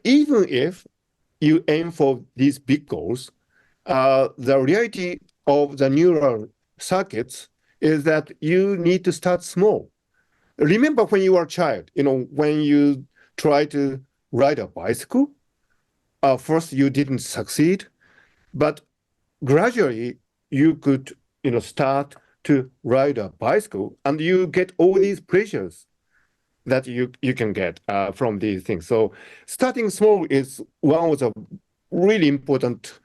even if you aim for these big goals, the reality of the neural circuits is that you need to start small. Remember when you were a child, when you try to ride a bicycle, first you didn't succeed, but gradually you could, start to ride a bicycle and you get all these pleasures that you can get from these things. So starting small is one of the really important,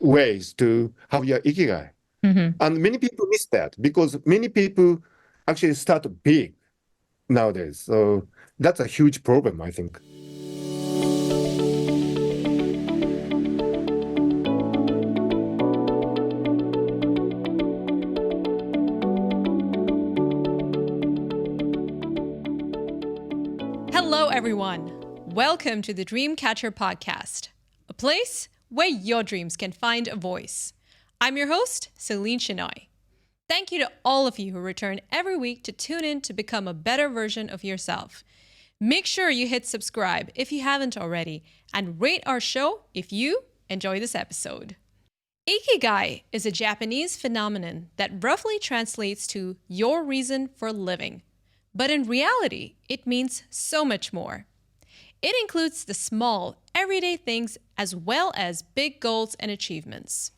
ways to have your ikigai. Mm-hmm. And many people miss that because many people actually start big nowadays. So that's a huge problem, I think. Hello, everyone. Welcome to the Dreamcatcher podcast, a place where your dreams can find a voice. I'm your host, Celine Chenoy. Thank you to all of you who return every week to tune in to become a better version of yourself. Make sure you hit subscribe if you haven't already, and rate our show if you enjoy this episode. Ikigai is a Japanese phenomenon that roughly translates to your reason for living. But in reality, it means so much more. It includes the small, everyday things as well as big goals and achievements.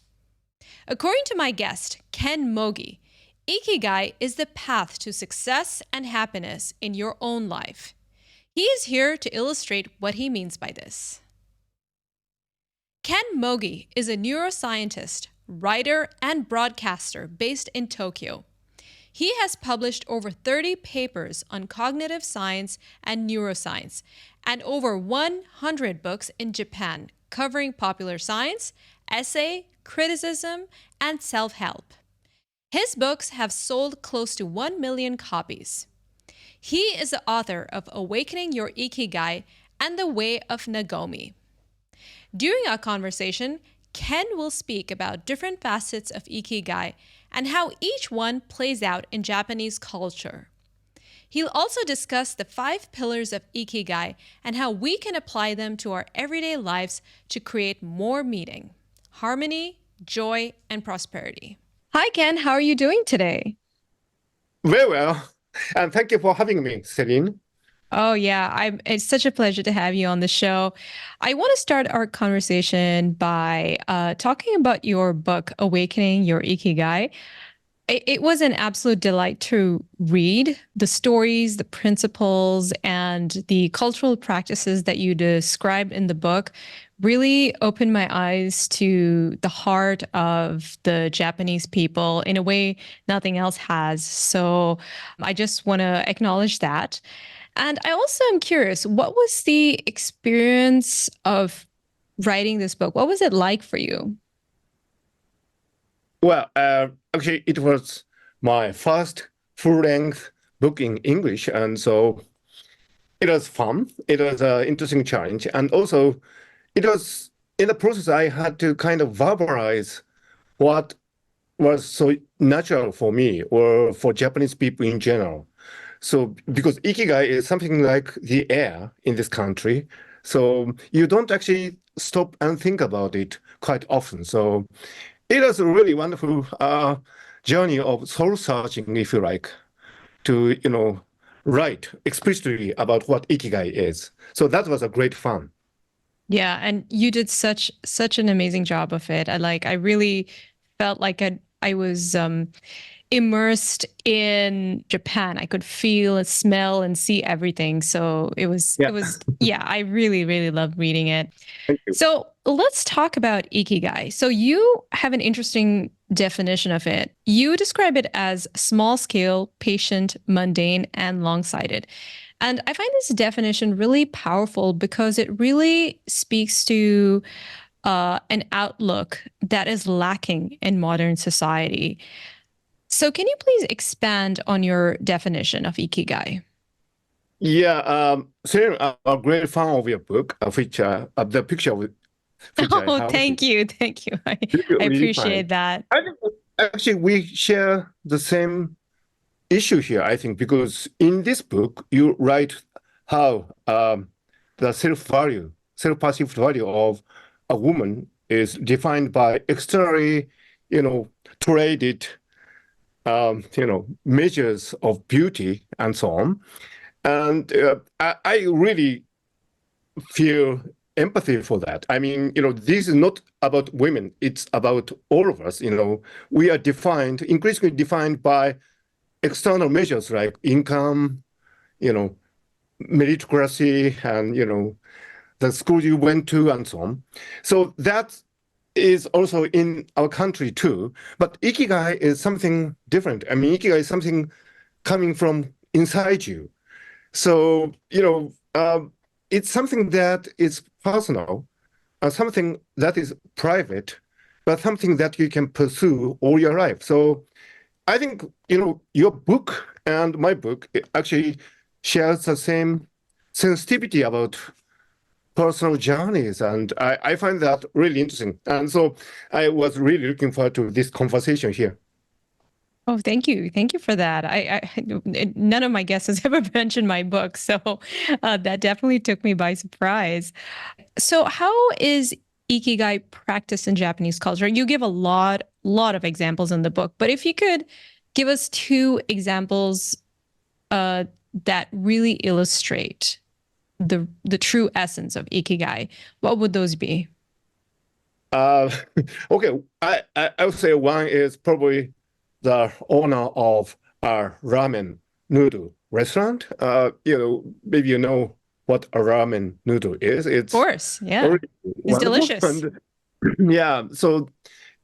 According to my guest, Ken Mogi, Ikigai is the path to success and happiness in your own life. He is here to illustrate what he means by this. Ken Mogi is a neuroscientist, writer, and broadcaster based in Tokyo. He has published over 30 papers on cognitive science and neuroscience, and over 100 books in Japan covering popular science, essay, criticism, and self-help. His books have sold close to 1 million copies. He is the author of Awakening Your Ikigai and The Way of Nagomi. During our conversation, Ken will speak about different facets of Ikigai and how each one plays out in Japanese culture. He'll also discuss the 5 pillars of Ikigai and how we can apply them to our everyday lives to create more meaning, harmony, joy, and prosperity. Hi, Ken. How are you doing today? Very well. And thank you for having me, Celine. Oh, yeah. It's such a pleasure to have you on the show. I want to start our conversation by talking about your book, Awakening Your Ikigai. It was an absolute delight to read. The stories, the principles, and the cultural practices that you described in the book really opened my eyes to the heart of the Japanese people in a way nothing else has. So I just want to acknowledge that. And I also am curious, what was the experience of writing this book? What was it like for you? Well, actually, it was my first full-length book in English, and so it was fun. It was an interesting challenge, and also it was in the process I had to kind of verbalize what was so natural for me or for Japanese people in general. So because Ikigai is something like the air in this country, so you don't actually stop and think about it quite often. So it was a really wonderful journey of soul searching, if you like, to write explicitly about what Ikigai is. So that was a great fun. Yeah, and you did such an amazing job of it. I really felt like I was immersed in Japan. I could feel and smell and see everything. So yeah, I really, really loved reading it. Thank you. So let's talk about Ikigai. So you have an interesting definition of it. You describe it as small scale, patient, mundane, and long-sighted. And I find this definition really powerful because it really speaks to an outlook that is lacking in modern society. So can you please expand on your definition of Ikigai? Yeah, Sarah, I'm a great fan of your book, which the picture of which I Oh, have. thank you. Thank you. I Really appreciate that. I think actually we share the same issue here, I think, because in this book you write how the self-value, self-perceived value of a woman is defined by externally, traded, measures of beauty and so on. And I really feel empathy for that. I mean, this is not about women. It's about all of us. We are increasingly defined by external measures like income, you know, meritocracy, and, the school you went to and so on. So that is also in our country too. But Ikigai is something different. I mean, Ikigai is something coming from inside you. So, it's something that is personal, something that is private, but something that you can pursue all your life. So I think, your book and my book actually shares the same sensitivity about personal journeys. And I find that really interesting. And so I was really looking forward to this conversation here. Oh, thank you. Thank you for that. None of my guests has ever mentioned my book, so that definitely took me by surprise. So how is Ikigai practiced in Japanese culture? You give a lot of examples in the book, but if you could give us two examples that really illustrate the true essence of Ikigai, what would those be? Uh, okay, I would say one is probably the owner of a ramen noodle restaurant. Maybe you know what a ramen noodle is. Of It's course, yeah. really It's wonderful. delicious. And yeah, so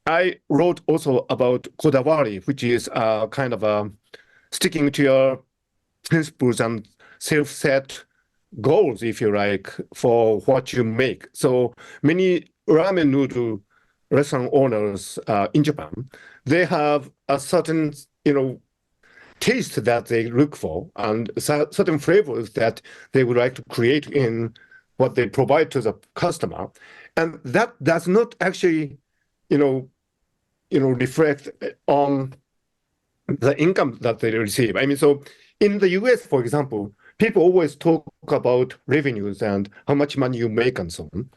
I wrote also about Kodawari, which is kind of sticking to your principles and self-set goals, if you like, for what you make. So many ramen noodle restaurant owners in Japan, they have a certain, taste that they look for and certain flavors that they would like to create in what they provide to the customer. And that does not actually, you know, reflect on the income that they receive. I mean, so in the US, for example, people always talk about revenues and how much money you make and so on.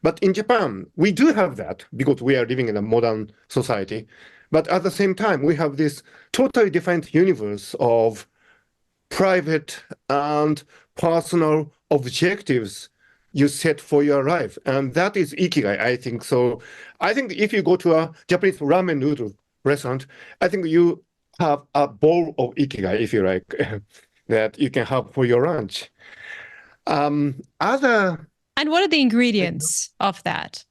But in Japan, we do have that because we are living in a modern society. But at the same time, we have this totally different universe of private and personal objectives you set for your life. And that is Ikigai, I think. So I think if you go to a Japanese ramen noodle restaurant, I think you have a bowl of Ikigai, if you like, that you can have for your lunch. Other, And what are the ingredients of that?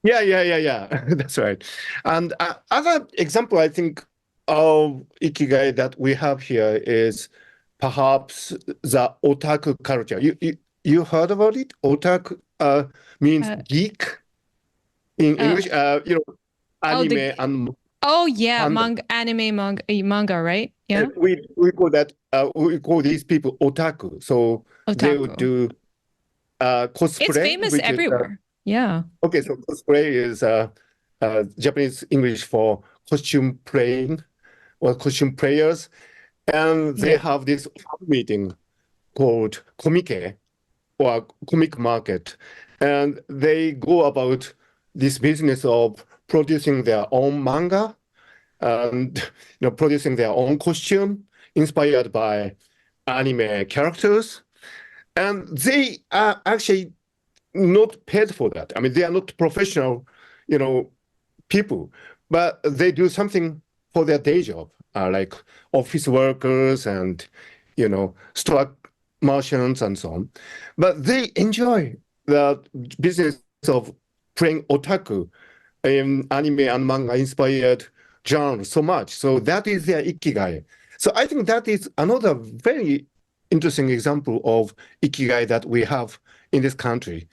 yeah. That's right. And other example, I think, of Ikigai that we have here is perhaps the otaku culture. You heard about it? Otaku means Uh, geek in uh, English. oh, Anime and oh yeah, fandom. manga, right? Yeah, We call these people otaku. So they would otaku. do It's cosplay, famous which is everywhere. Yeah. okay. So cosplay is Japanese English for costume playing or costume players, and they Yeah. have this fan meeting called komike or comic market, and they go about this business of producing their own manga and producing their own costume inspired by anime characters, and they are actually not paid for that. I mean, they are not professional, you know, people, but they do something for their day job, like office workers and, stock merchants and so on. But they enjoy the business of playing otaku in anime and manga inspired genre so much. So that is their ikigai. So I think that is another very interesting example of ikigai that we have in this country.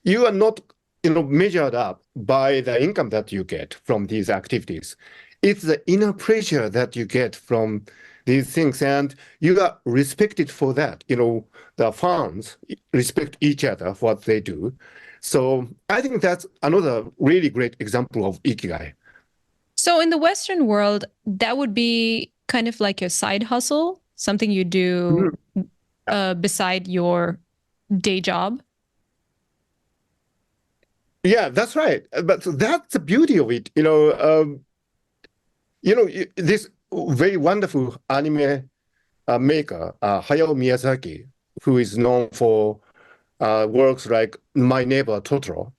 You are not, measured up by the income that you get from these activities. It's the inner pleasure that you get from these things, and you are respected for that. The fans respect each other for what they do. So I think that's another really great example of ikigai. So in the Western world, that would be kind of like your side hustle, something you do Mhm. beside your day job? Yeah, that's right. But that's the beauty of it. This very wonderful anime maker, Hayao Miyazaki, who is known for works like My Neighbor Totoro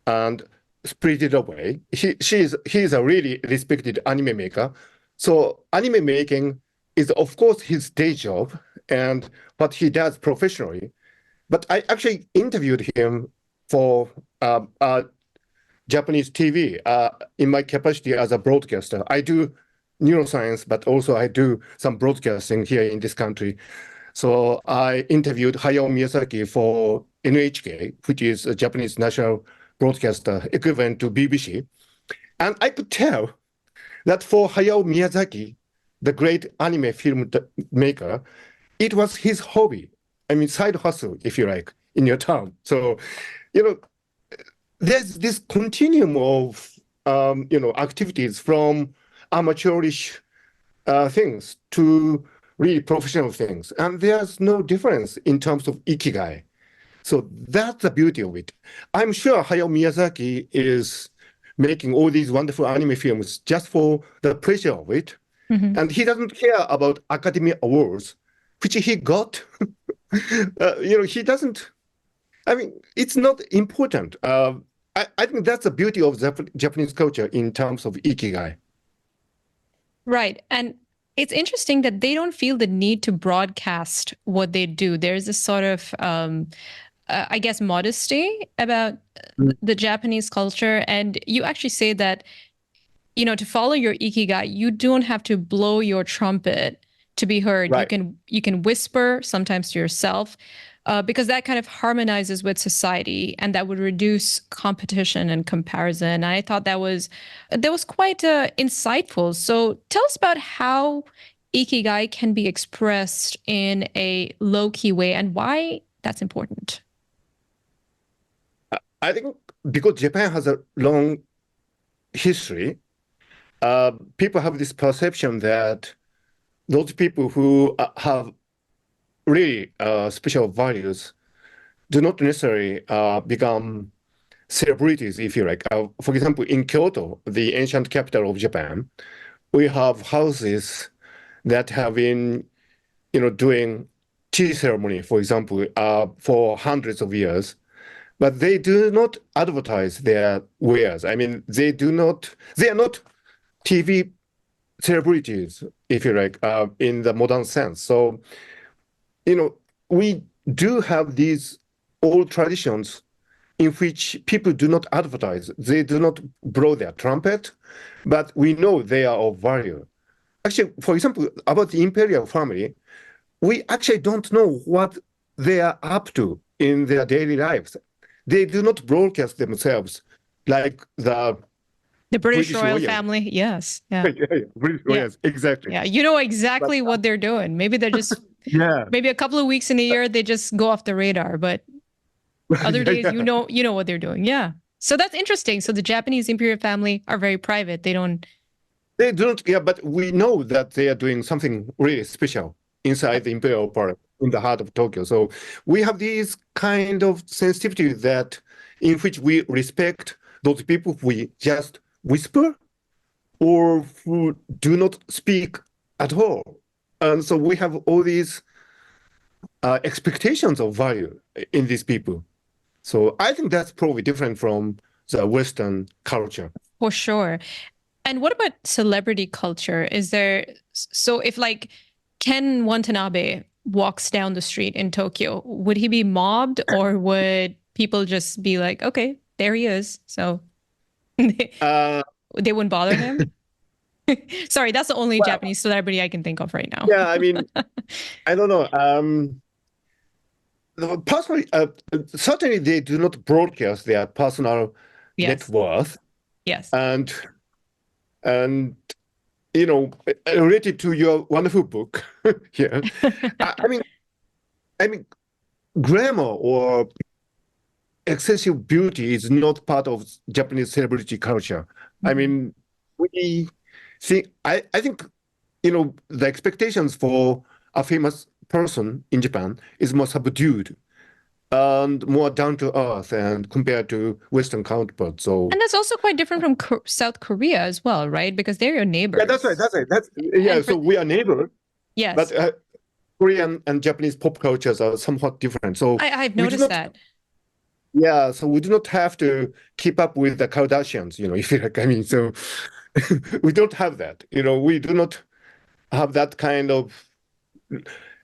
and Spirited Away. He's a really respected anime maker. So anime making is, of course, his day job and what he does professionally. But I actually interviewed him for Japanese TV in my capacity as a broadcaster. I do neuroscience, but also I do some broadcasting here in this country. So I interviewed Hayao Miyazaki for NHK, which is a Japanese national broadcaster equivalent to BBC. And I could tell that for Hayao Miyazaki, the great anime film maker, it was his hobby. I mean, side hustle, if you like, in your town. So, you know, there's this continuum of, activities from amateurish things to really professional things. And there's no difference in terms of Ikigai. So that's the beauty of it. I'm sure Hayao Miyazaki is making all these wonderful anime films just for the pleasure of it. Mm-hmm. And he doesn't care about Academy Awards, which he got. He doesn't, I mean, it's not important. I think that's the beauty of Japanese culture in terms of Ikigai. Right. And it's interesting that they don't feel the need to broadcast what they do. There's a sort of, I guess, modesty about the Japanese culture. And you actually say that, to follow your Ikigai, you don't have to blow your trumpet to be heard. Right. You can whisper sometimes to yourself. Because that kind of harmonizes with society, and that would reduce competition and comparison. And I thought that was quite insightful. So tell us about how Ikigai can be expressed in a low-key way and why that's important. I think because Japan has a long history, people have this perception that those people who have really special values do not necessarily become celebrities, if you like. For example, in Kyoto, the ancient capital of Japan, we have houses that have been, doing tea ceremony, for example, for hundreds of years, but they do not advertise their wares. I mean, they are not TV celebrities, if you like, in the modern sense. So, we do have these old traditions in which people do not advertise. They do not blow their trumpet, but we know they are of value. Actually, for example, about the imperial family, we actually don't know what they are up to in their daily lives. They do not broadcast themselves like the British royal family. Yes. Yeah. British royals, exactly. Yeah. You know exactly what they're doing. Maybe they're just maybe a couple of weeks in a year they just go off the radar, but other days you know what they're doing. Yeah. So that's interesting. So the Japanese imperial family are very private. They don't, but we know that they are doing something really special inside the imperial part in the heart of Tokyo. So we have these kind of sensitivity that in which we respect those people who just whisper or who do not speak at all. And so we have all these expectations of value in these people. So I think that's probably different from the Western culture. For sure. And what about celebrity culture? So if like Ken Watanabe walks down the street in Tokyo, would he be mobbed or would people just be like, okay, there he is? So they wouldn't bother him? Sorry, that's the only Japanese celebrity I can think of right now. Yeah, I mean, I don't know. Personally, certainly they do not broadcast their personal net worth. Yes. And related to your wonderful book here, I mean, glamour or excessive beauty is not part of Japanese celebrity culture. Mm-hmm. I mean, I think, the expectations for a famous person in Japan is more subdued and more down to earth and compared to Western counterparts. So And that's also quite different from South Korea as well, right? Because they're your neighbors. yeah, that's right. So we are neighbors, yes, but Korean and Japanese pop cultures are somewhat different. So I've we do noticed not, that. yeah, so we do not have to keep up with the Kardashians, if you like. I mean, so we don't have that. We do not have that kind of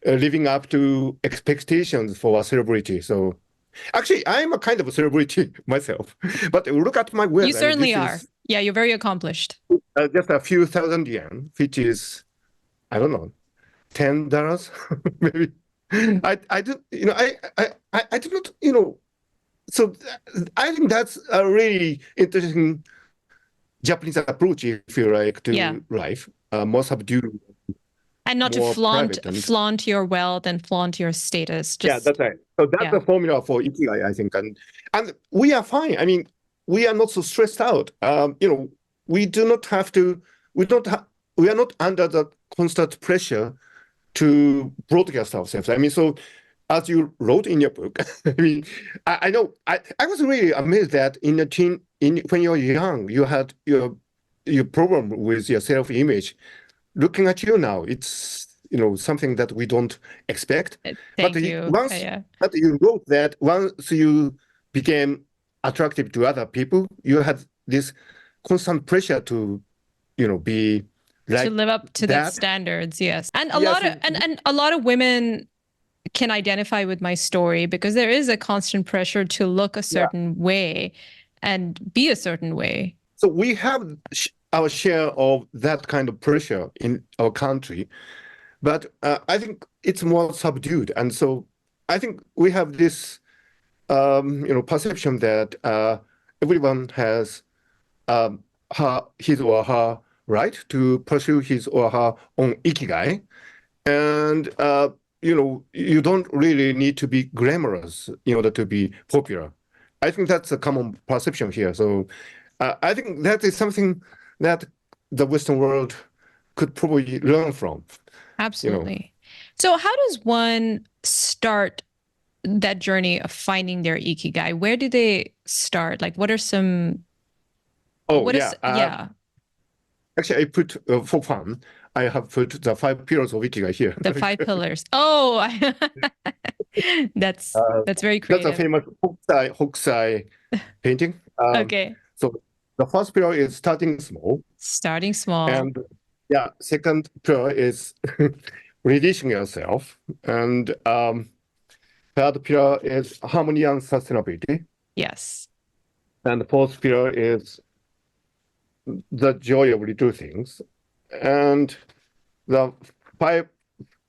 living up to expectations for a celebrity. So actually, I'm a kind of a celebrity myself. But look at my wealth. You certainly this are. is Yeah, you're very accomplished. just a few thousand yen, which is, I don't know, $10 maybe. I do, I do not, so I think that's a really interesting Japanese approach, if you like, to life, more subdued. And not to more private flaunt your wealth and flaunt your status. Yeah, that's right. So that's the formula for Ikigai, I think. And we are fine. I mean, we are not so stressed out. We do not have to, we are not under the constant pressure to broadcast ourselves. I mean, so as you wrote in your book, I mean, I know, I was really amazed that when you're young, you had your problem with your self-image. Looking at you now, it's something that we don't expect. Thank you. But you wrote that once you became attractive to other people, you had this constant pressure to, be like to live up to that standards. Yes, and a lot of women can identify with my story because there is a constant pressure to look a certain way and be a certain way. So we have our share of that kind of pressure in our country, but I think it's more subdued. And so I think we have this, perception that everyone has his or her right to pursue his or her own Ikigai. And, you don't really need to be glamorous in order to be popular. I think that's a common perception here. So I think that is something that the Western world could probably learn from. Absolutely. So how does one start that journey of finding their Ikigai? Where do they start? Like, what are some... Actually, I put, for fun, I have put the 5 pillars of Ikigai here. The 5 pillars. Oh, that's very creative. That's a famous Hokusai painting. Okay. So the first pillar is starting small. Starting small. And second pillar is reducing yourself. And third pillar is harmony and sustainability. Yes. And the fourth pillar is the joy of little things. And the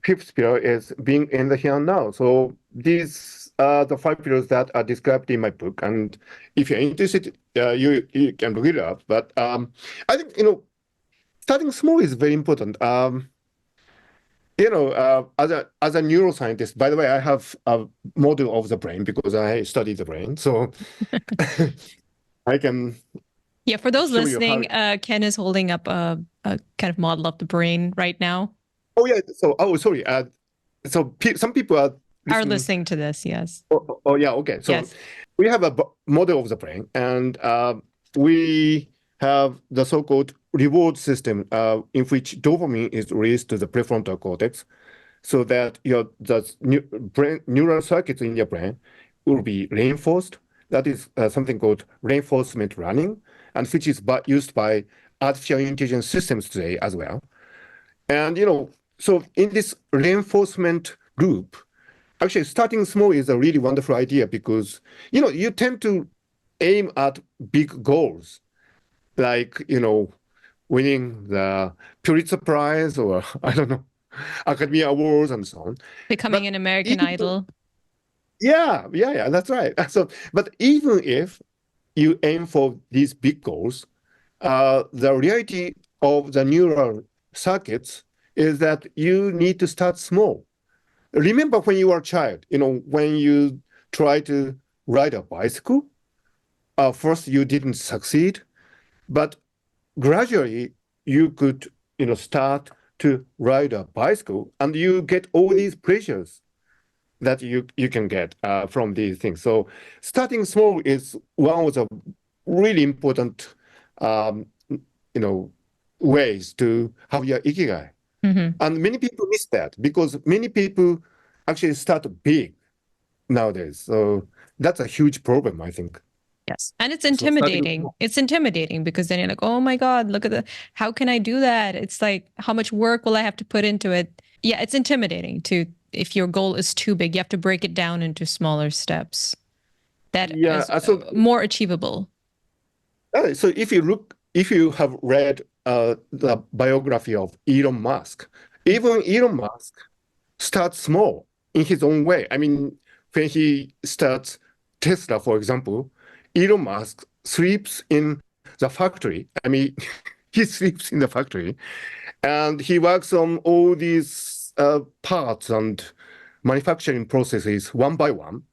fifth pillar is being in the here and now. So these are the 5 pillars that are described in my book. And if you're interested, you can look it up. But I think, starting small is very important. As a neuroscientist, by the way, I have a model of the brain because I study the brain. So I can... Yeah, for those listening, Ken is holding up a kind of model of the brain right now. Oh, yeah. So, sorry. So some people are listening to this, yes. Oh, yeah. Okay. So we have a model of the brain, and we have the so-called reward system in which dopamine is released to the prefrontal cortex, so that the neural circuits in your brain will be reinforced. That is something called reinforcement learning, and which is used by artificial intelligence systems today as well. And, so in this reinforcement loop, actually starting small is a really wonderful idea because, you tend to aim at big goals, like, winning the Pulitzer Prize or, I don't know, Academy Awards and so on. Becoming an American Idol. Yeah, that's right. So, but even if you aim for these big goals, the reality of the neural circuits is that you need to start small. Remember when you were a child, when you try to ride a bicycle, first you didn't succeed, but gradually you could, start to ride a bicycle, and you get all these pleasures that you can get from these things. So starting small is one of the really important, ways to have your ikigai. And many people miss that because many people actually start big nowadays. So that's a huge problem, I think. Yes. And it's So starting intimidating. small. It's intimidating because then you're like, oh my God, look at how can I do that? It's like, how much work will I have to put into it? Yeah, it's intimidating if your goal is too big, you have to break it down into smaller steps that Yeah. is more achievable. So if you have read the biography of Elon Musk, even Elon Musk starts small in his own way. I mean, when he starts Tesla, for example, Elon Musk sleeps in the factory. I mean, he sleeps in the factory and he works on all these parts and manufacturing processes one by one,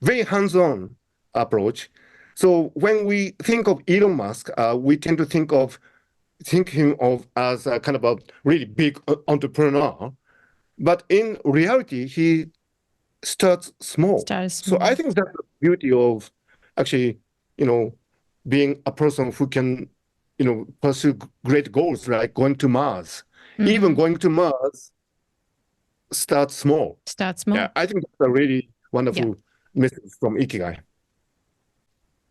very hands-on approach. So when we think of Elon Musk, we tend to think him of as a kind of a really big entrepreneur. But in reality, he starts small. So I think that's the beauty of actually, being a person who can, pursue great goals like going to Mars. Even going to Mars starts small. Start small. Yeah, I think that's a really wonderful message from Ikigai.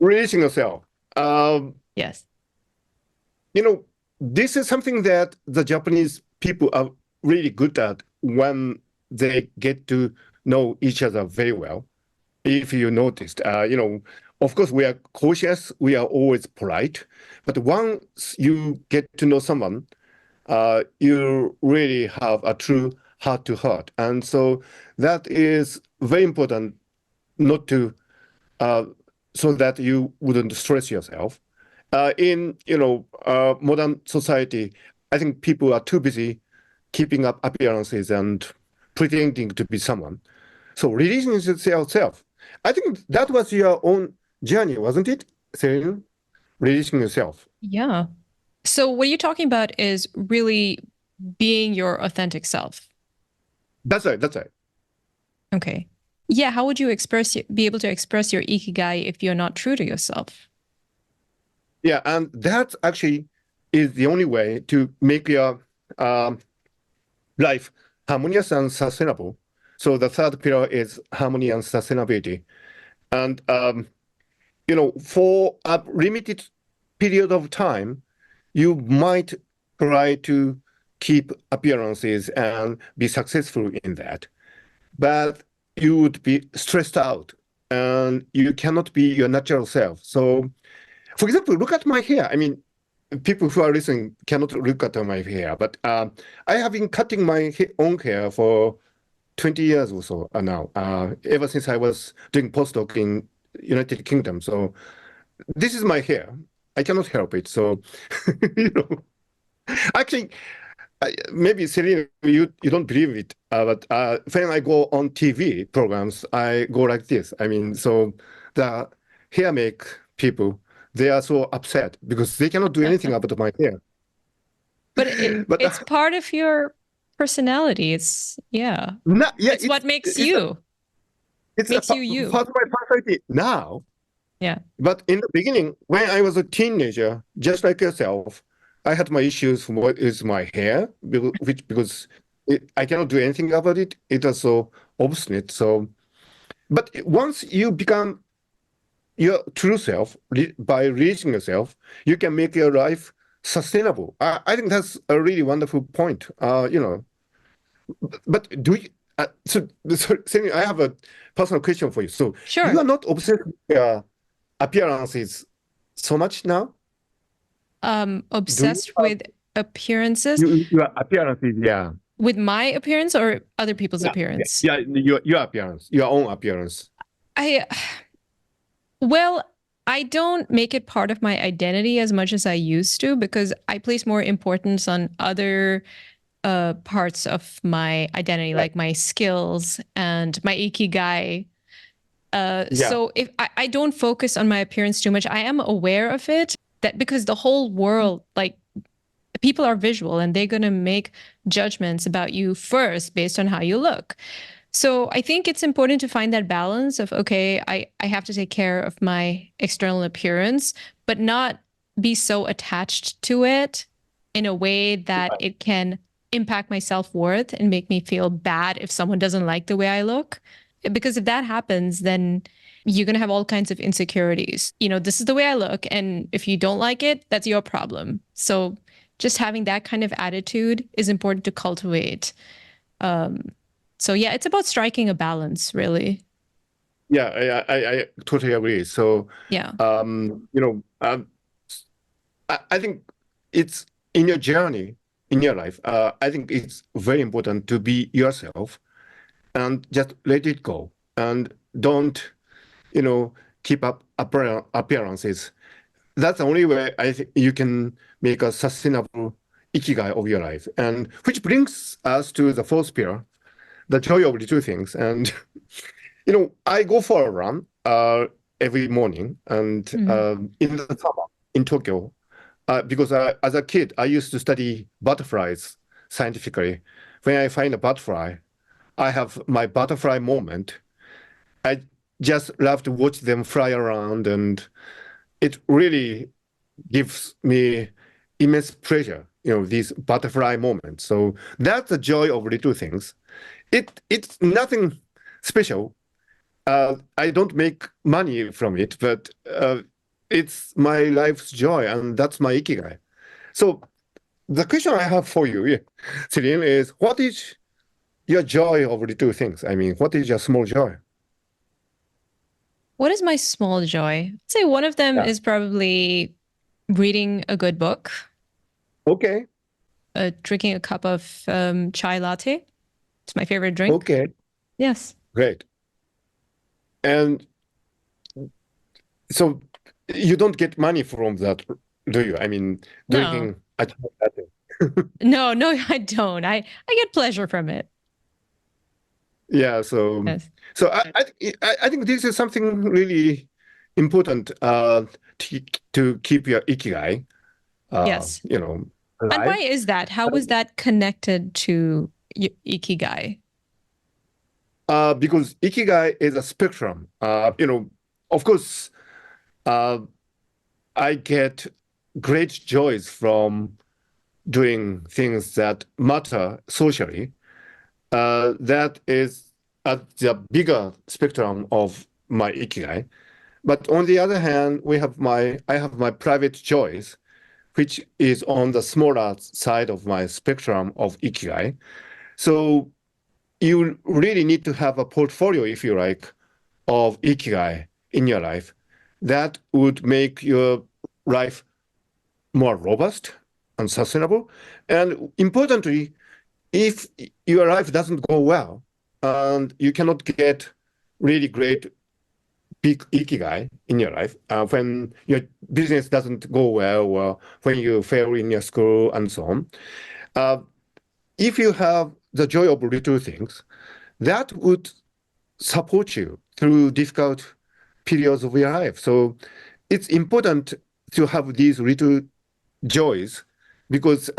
Releasing yourself. Yes. This is something that the Japanese people are really good at when they get to know each other very well. If you noticed, of course, we are cautious, we are always polite, but once you get to know someone, you really have a true heart to heart. And so that is very important not to, so that you wouldn't stress yourself. In modern society, I think people are too busy keeping up appearances and pretending to be someone. So releasing yourself. I think that was your own journey, wasn't it, Celine? Releasing yourself. Yeah. So what you're talking about is really being your authentic self. That's right. That's right. Okay. Yeah. How would you be able to express your ikigai if you're not true to yourself? Yeah, and that actually is the only way to make your life harmonious and sustainable. So the third pillar is harmony and sustainability. And for a limited period of time, you might try to keep appearances and be successful in that. But you would be stressed out and you cannot be your natural self. So, for example, look at my hair. I mean, people who are listening cannot look at my hair, but I have been cutting my own hair for 20 years or so now, ever since I was doing postdoc in United Kingdom. So this is my hair. I cannot help it. So, you know, actually, maybe Selena, you don't believe it, but when I go on TV programs, I go like this. I mean, so the hair make people, they are so upset because they cannot do anything about my hair. But But it's part of your personality. yeah, it's what makes you. It's makes you you. part of my personality now. Yeah. But in the beginning, when I was a teenager, just like yourself, I had my issues with my hair, because I cannot do anything about it. It was so obstinate. So, but once you become your true self by releasing yourself, you can make your life sustainable. I think that's a really wonderful point. But do you? Seni, I have a personal question for you. So Sure. you are not obsessed with appearances so much now? Obsessed with appearances. Your appearances, yeah. With my appearance or other people's appearance? Yeah, your appearance, your own appearance. Well, I don't make it part of my identity as much as I used to because I place more importance on other parts of my identity, like my skills and my ikigai. So if I don't focus on my appearance too much, I am aware of it, that because the whole world, like people are visual and they're going to make judgments about you first based on how you look. So I think it's important to find that balance of, okay, I have to take care of my external appearance, but not be so attached to it in a way that it can impact my self-worth and make me feel bad if someone doesn't like the way I look. Because if that happens, then you're going to have all kinds of insecurities. You know, this is the way I look. And if you don't like it, that's your problem. So just having that kind of attitude is important to cultivate. So yeah, it's about striking a balance, really. Yeah, I totally agree. So, Yeah. I think it's in your journey, in your life, I think it's very important to be yourself and just let it go and don't, keep up appearances. That's the only way I think you can make a sustainable ikigai of your life. And which brings us to the fourth pillar, the joy of little things. And, I go for a run every morning and in the summer in Tokyo, because as a kid, I used to study butterflies scientifically. When I find a butterfly, I have my butterfly moment. I just love to watch them fly around, and it really gives me immense pleasure, these butterfly moments. So that's the joy of little things. It's nothing special. I don't make money from it, but it's my life's joy, and that's my ikigai. So the question I have for you, Celine, is what is your joy of little things? I mean, what is your small joy? What is my small joy? I'd say one of them Yeah. is probably reading a good book, Okay. drinking a cup of chai latte. It's my favorite drink. Okay. Yes. Great. And so you don't get money from that, do you? I mean, No. drinking a chai latte. No, I don't. I get pleasure from it. Yeah. So, Yes. so I think this is something really important to keep your ikigai, Yes. And why alive. is that? How was that connected to Ikigai? Because ikigai is a spectrum. Of course, I get great joys from doing things that matter socially. That is at the bigger spectrum of my ikigai. But on the other hand, I have my private joys, which is on the smaller side of my spectrum of ikigai. So you really need to have a portfolio, if you like, of ikigai in your life. That would make your life more robust and sustainable. And importantly, if your life doesn't go well and you cannot get really great big ikigai in your life, when your business doesn't go well or when you fail in your school and so on, if you have the joy of little things, that would support you through difficult periods of your life. So it's important to have these little joys because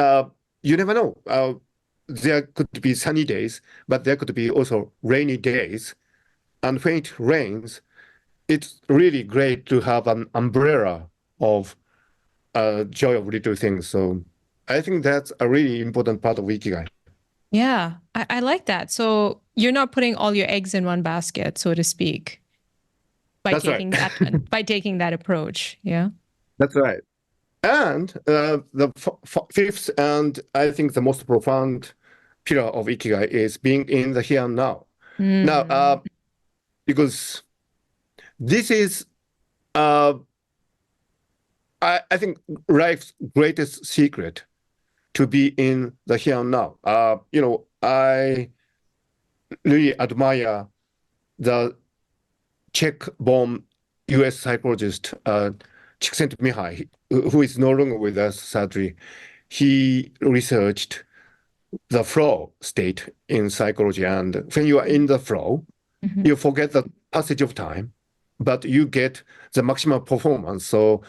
you never know. There could be sunny days, but there could be also rainy days. And when it rains, it's really great to have an umbrella of joy of little things. So I think that's a really important part of Ikigai. Yeah, I like that. So you're not putting all your eggs in one basket, so to speak, by That's right. taking that approach. Yeah. That's right. And the fifth and I think the most profound pillar of Ikigai is being in the here and now. Now, because this is, I think, life's greatest secret to be in the here and now. I really admire the Czech-born U.S. psychologist Csikszentmihalyi, who is no longer with us, sadly. He researched the flow state in psychology, and when you are in the flow, you forget the passage of time, but you get the maximum performance. So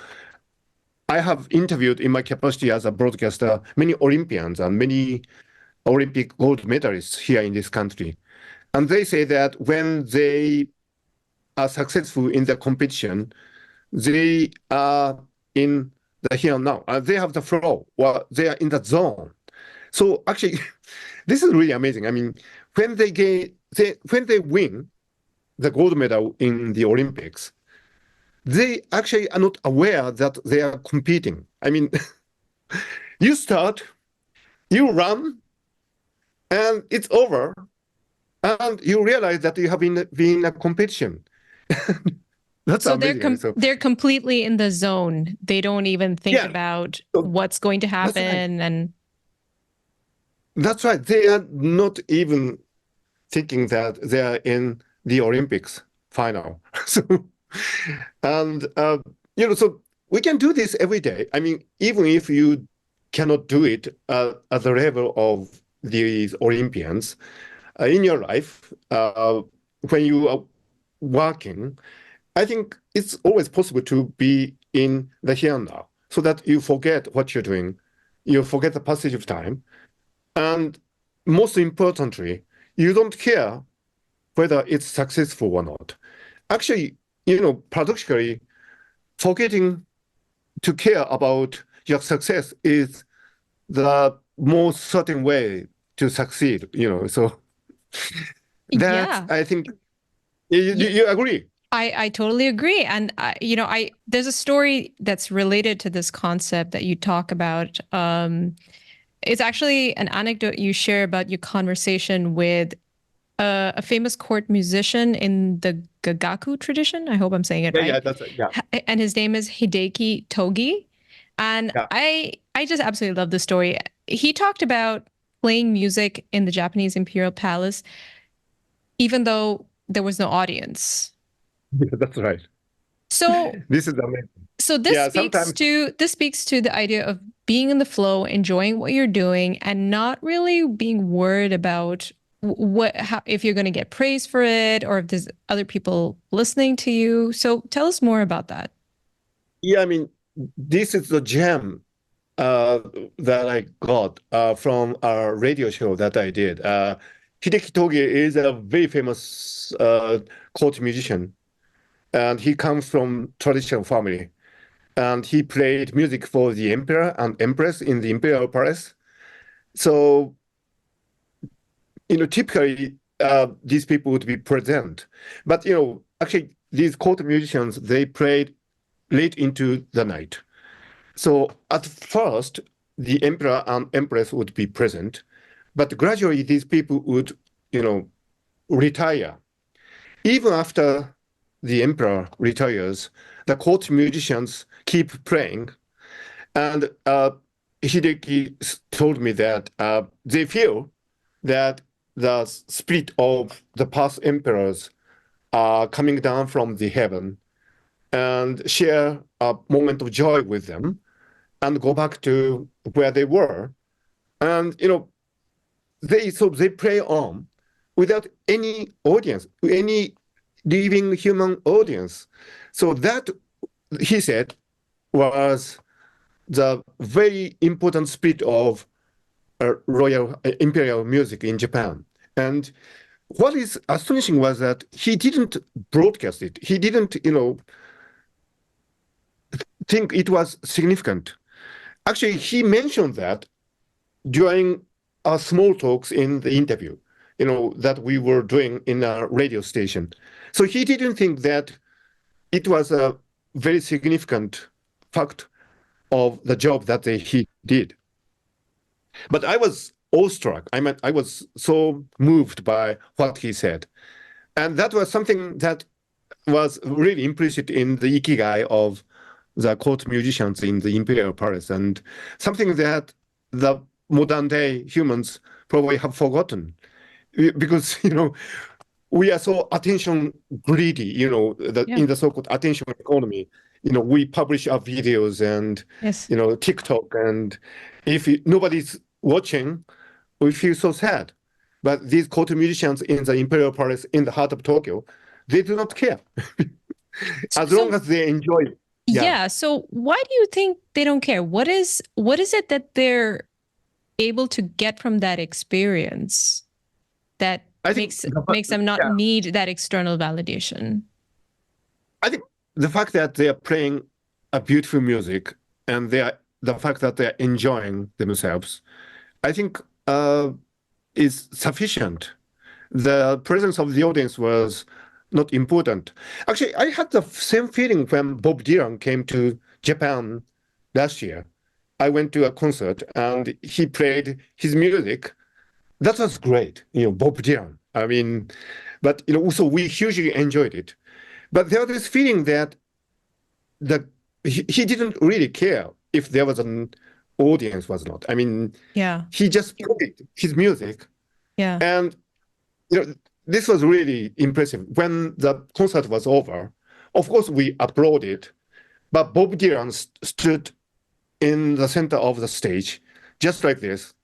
I have interviewed in my capacity as a broadcaster many Olympians and many Olympic gold medalists here in this country. And they say that when they are successful in the competition, they are in the here and now. They have the flow, or they are in the zone. So actually, this is really amazing. I mean, when when they win the gold medal in the Olympics, they actually are not aware that they are competing. I mean, you start, you run, and it's over, and you realize that you have been in a competition. That's So amazing. they're completely in the zone. They don't even think about what's going to happen. And that's right. They are not even thinking that they are in the Olympics final. So, and so we can do this every day. I mean, even if you cannot do it at the level of these Olympians in your life, when you are working, I think it's always possible to be in the here and now, so that you forget what you're doing, you forget the passage of time, and most importantly, you don't care whether it's successful or not. Actually, paradoxically, forgetting to care about your success is the most certain way to succeed, So that's, I think, you agree? I totally agree. And, there's a story that's related to this concept that you talk about. It's actually an anecdote you share about your conversation with a famous court musician in the Gagaku tradition. I hope I'm saying it right. Yeah, that's it. Yeah. And his name is Hideki Togi. And I just absolutely love the story. He talked about playing music in the Japanese Imperial Palace, even though there was no audience. Yeah, that's right. So this is amazing. So this speaks to the idea of being in the flow, enjoying what you're doing, and not really being worried about if you're going to get praise for it or if there's other people listening to you. So tell us more about that. Yeah, I mean, this is the gem that I got from a radio show that I did. Hideki Togi is a very famous court musician, and he comes from traditional family. And he played music for the emperor and empress in the imperial palace. So, typically these people would be present. But, actually these court musicians, they played late into the night. So at first, the emperor and empress would be present, but gradually these people would, retire. Even after the emperor retires, the court musicians keep playing. And Hideki told me that they feel that the spirit of the past emperors are coming down from the heaven and share a moment of joy with them and go back to where they were. And, they play on without any audience, any living human audience. So that, he said, was the very important spirit of royal imperial music in Japan. And what is astonishing was that he didn't broadcast it. He didn't, think it was significant. Actually, he mentioned that during our small talks in the interview, that we were doing in a radio station. So he didn't think that it was a very significant fact of the job that he did. But I was awestruck. I was so moved by what he said. And that was something that was really implicit in the Ikigai of the court musicians in the imperial palace, and something that the modern day humans probably have forgotten. Because, we are so attention greedy, in the so-called attention economy. We publish our videos and, TikTok, and if nobody's watching, we feel so sad. But these court musicians in the imperial palace in the heart of Tokyo, they do not care. As long as they enjoy. Yeah. So why do you think they don't care? What is it that they're able to get from that experience that I think makes them not need that external validation? I think the fact that they are playing a beautiful music and the fact that they're enjoying themselves, I think is sufficient. The presence of the audience was not important. Actually, I had the same feeling when Bob Dylan came to Japan last year. I went to a concert and he played his music. That was great, Bob Dylan. I mean, but also we hugely enjoyed it. But there was this feeling that the he didn't really care if there was an audience was not. I mean, Yeah. he just played his music. Yeah. And this was really impressive. When the concert was over, of course we applauded, but Bob Dylan stood in the center of the stage, just like this.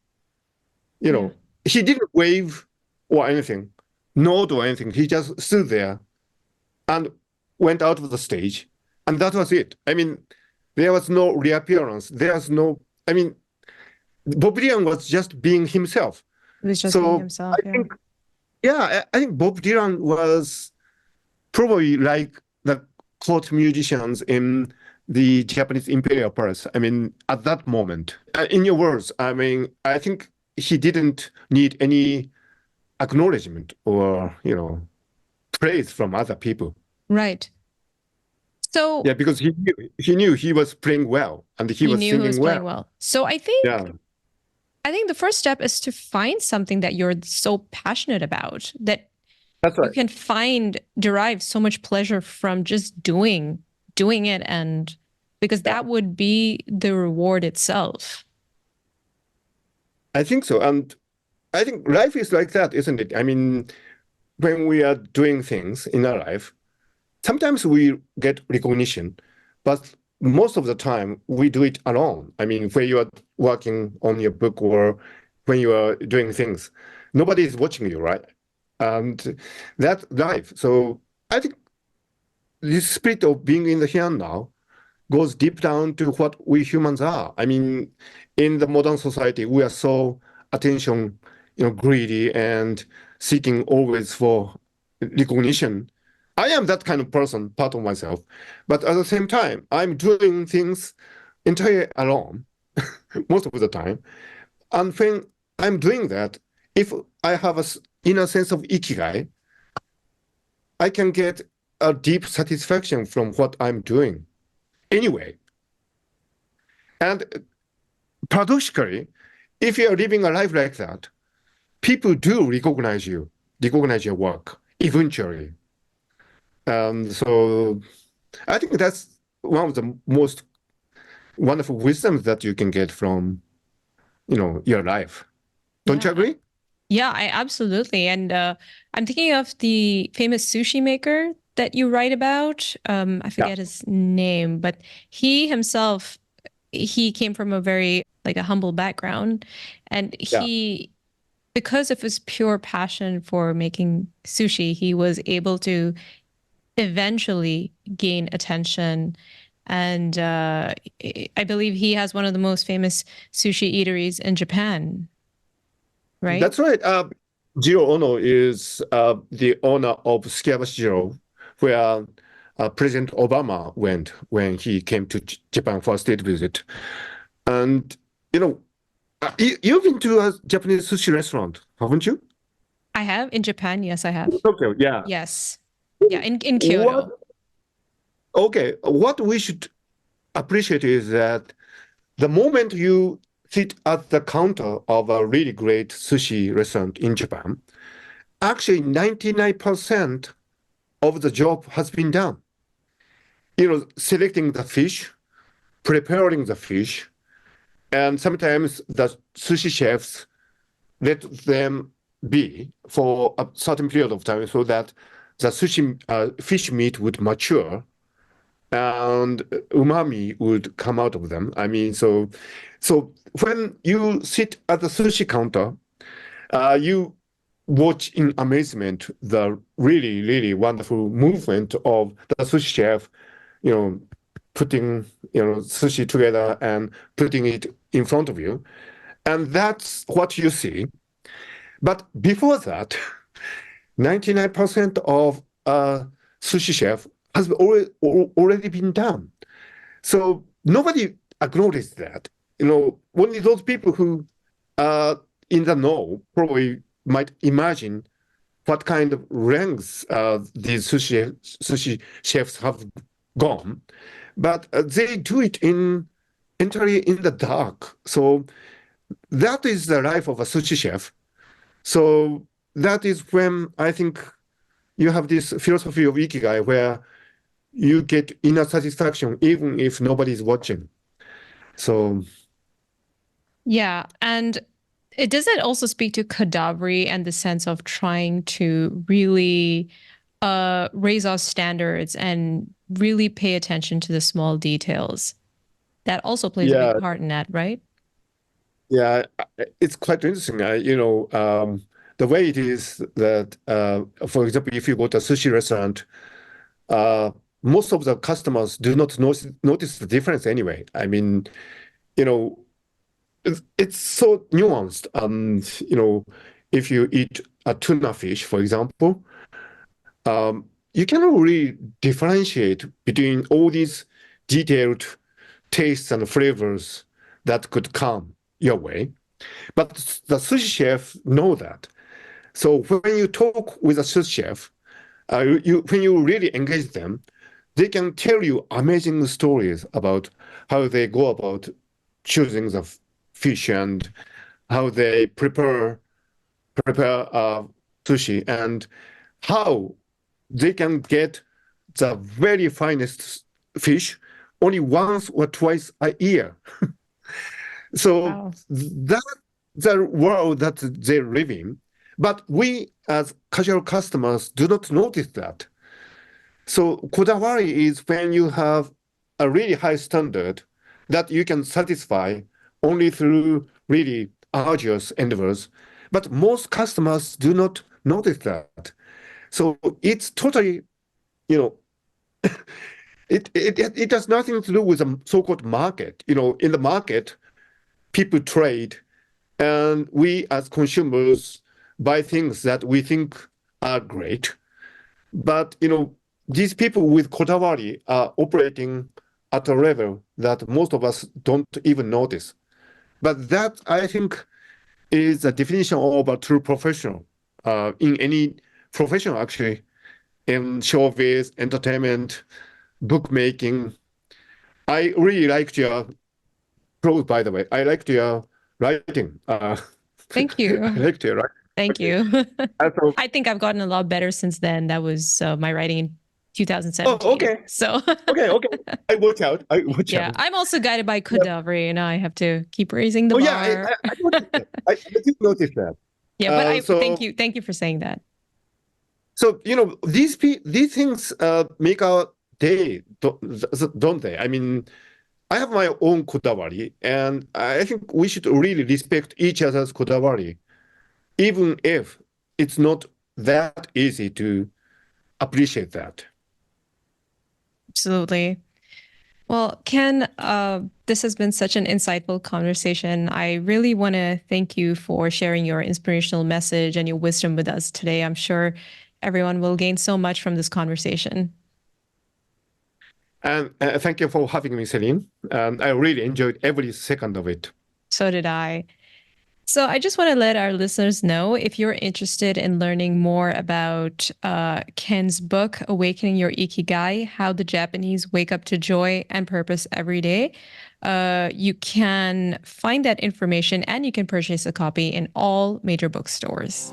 He didn't wave or anything, nod or anything. He just stood there and went out of the stage, and that was it. I mean, there was no reappearance. I mean, Bob Dylan was just being himself. He was just being himself. I think Bob Dylan was probably like the court musicians in the Japanese Imperial Palace. I mean, at that moment, in your words, I mean, I think he didn't need any acknowledgement or, praise from other people. Right. So yeah, because he knew he was playing well and he was singing well. So I think the first step is to find something that you're so passionate about that That's right. you can derive so much pleasure from just doing it, and because that would be the reward itself. I think so. And I think life is like that, isn't it? I mean, when we are doing things in our life, sometimes we get recognition, but most of the time we do it alone. I mean, when you are working on your book or when you are doing things, nobody is watching you, right? And that's life. So I think this spirit of being in the here and now goes deep down to what we humans are. I mean, in the modern society, we are so attention, greedy and seeking always for recognition. I am that kind of person, part of myself. But at the same time, I'm doing things entirely alone most of the time. And when I'm doing that, if I have an inner sense of Ikigai, I can get a deep satisfaction from what I'm doing anyway. And paradoxically, if you are living a life like that, people do recognize your work eventually. So I think that's one of the most wonderful wisdoms that you can get from, your life. Don't you agree? Yeah, I absolutely. And I'm thinking of the famous sushi maker that you write about. I forget his name, but he himself, he came from a very a humble background, and because of his pure passion for making sushi, he was able to eventually gain attention. And I believe he has one of the most famous sushi eateries in Japan, right? That's right. Jiro Ono is the owner of Sukiyabashi Jiro, where President Obama went when he came to Japan for a state visit. And, you've been to a Japanese sushi restaurant, haven't you? I have. In Japan, yes, I have. Okay, yeah. Yes. Yeah, in Kyoto. What we should appreciate is that the moment you sit at the counter of a really great sushi restaurant in Japan, actually 99% of the job has been done. Selecting the fish, preparing the fish, and sometimes the sushi chefs let them be for a certain period of time so that the sushi fish meat would mature and umami would come out of them. I mean, so when you sit at the sushi counter, you watch in amazement the really, really wonderful movement of the sushi chef, putting sushi together and putting it in front of you, and that's what you see. But before that, 99% of sushi chef has already been done. So nobody acknowledged that. Only those people who are in the know probably might imagine what kind of ranks these sushi chefs have gone, but they do it entirely in the dark. So that is the life of a sushi chef. So that is when I think you have this philosophy of Ikigai where you get inner satisfaction even if nobody is watching. So Yeah, and does it also speak to Kodawari and the sense of trying to really raise our standards and really pay attention to the small details? That also plays a yeah, big part in that, right? yeah, it's quite interesting. The way it is that, for example, if you go to a sushi restaurant, most of the customers do not notice the difference anyway. I mean, you know, it's so nuanced. If you eat a tuna fish, for example, you cannot really differentiate between all these detailed tastes and flavors that could come your way. But the sushi chef know that. So when you talk with a sushi chef, when you really engage them, they can tell you amazing stories about how they go about choosing the fish and how they prepare sushi and how they can get the very finest fish only once or twice a year. So Wow. that's the world that they live in. But we as casual customers do not notice that. So Kodawari is when you have a really high standard that you can satisfy only through really arduous endeavors. But most customers do not notice that. So it's totally, you know, it has nothing to do with the so-called market. In the market, people trade, and we as consumers buy things that we think are great. But these people with Kodawari are operating at a level that most of us don't even notice. But that, I think, is the definition of a true professional in any profession, actually, in showbiz, entertainment, bookmaking. I really liked your prose, by the way. I liked your writing. Thank I you. liked your writing. Thank Okay. you. So, I think I've gotten a lot better since then. That was my writing in oh, 2017. okay. So Okay. I watch out. I watch yeah, out. I'm also guided by Yeah. Kodawari, and I have to keep raising the Oh, yeah. bar. I noticed that. I did notice that. Yeah, but I So, thank you for saying that. these things make our day, don't they? I mean, I have my own kodawari, and I think we should really respect each other's kodawari, even if it's not that easy to appreciate that. Absolutely. Well, Ken, this has been such an insightful conversation. I really want to thank you for sharing your inspirational message and your wisdom with us today. I'm sure everyone will gain so much from this conversation. And thank you for having me, Celine. And I really enjoyed every second of it. So did I. So I just want to let our listeners know if you're interested in learning more about Ken's book, Awakening Your Ikigai, How the Japanese Wake Up to Joy and Purpose Every Day. You can find that information and you can purchase a copy in all major bookstores.